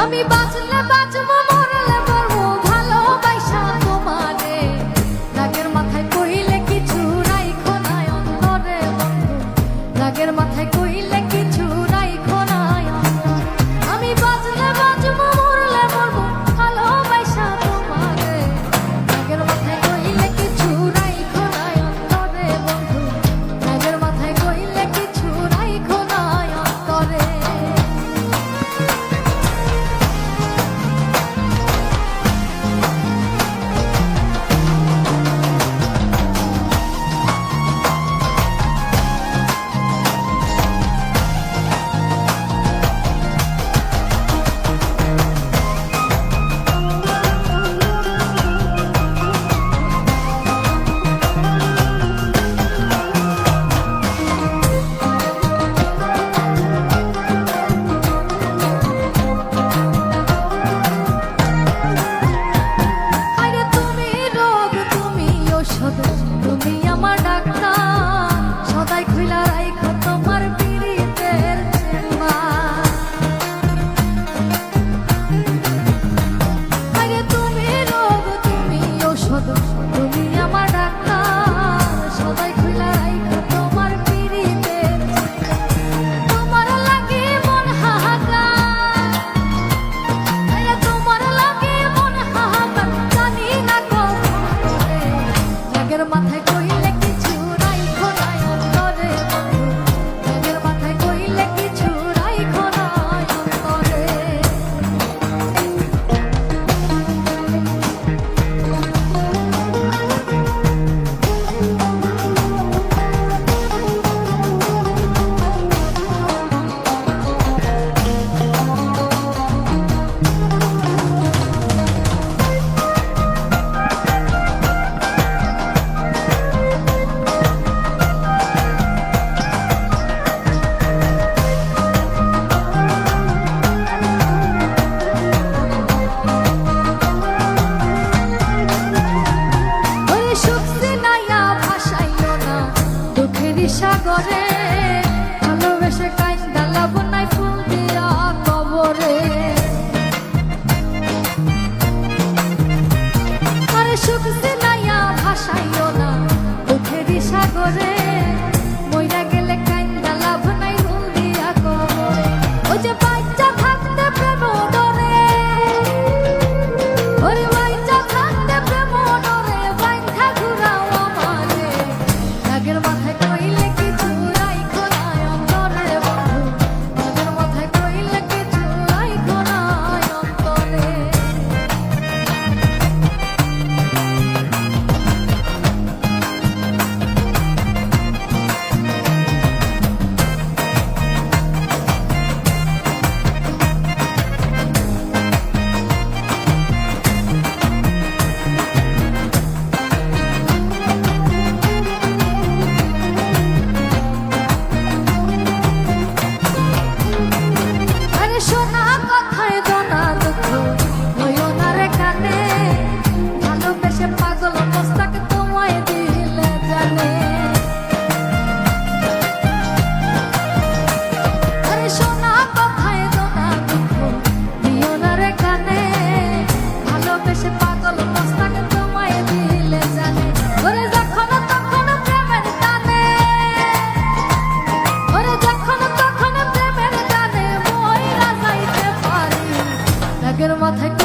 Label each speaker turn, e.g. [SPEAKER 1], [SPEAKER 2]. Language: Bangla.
[SPEAKER 1] আমি বাঁচলে বাঁচবো মরলে মরবো ভালোবাসা তোমারে রাগের মাথায় কইলে কিছু রাইখো না অন্তরে বন্ধু রাগের মাথায় কইলে কিছু রাইখো না অন্তরে আমি বাঁচলে বাঁচবো মরলে মরবো ভালোবাসা তোমারে রাগের মাথায় কইলে কিছু রাইখো না অন্তরে বন্ধু রাগের মাথায় কইলে কিছু রাইখো না অন্তরে তুমি আমার ডাক্তার সদাই খুইলা রাইখো তোমার পীড়িতের চেম্বার আরে তুমি রোগ তুমি ঔষধ তুমি আমার ডাক্তার সদাই খুইলা রাইখো তোমার পীড়িতের তোমার লাগি মন হাহাকার আরে তোমার লাগি মন হাহাকার জানি না কখন রাগের মাথায় কইলে কিছু রাইখো না অন্তরে বন্ধু রাগের মাথায় কইলে কিছু রাইখো না অন্তরে সাগরে ভালোবেসে কাইন্দা লাভ নাই ফুল দিয়া কবরে আরে সুখ সিনাইয়া ভাসাইও না দুঃখেরই সাগরে মইরা গেলে কাইন্দা লাভ নাই ফুল দিয়া কবরে ওই যে বাচ্চা থাকতে প্রেম ডরে ওরে বাচ্চা থাকতে প্রেম ডরে বাইন্ধা ঘুরাও আমারে রাগের মাথায় কইলে মাথায়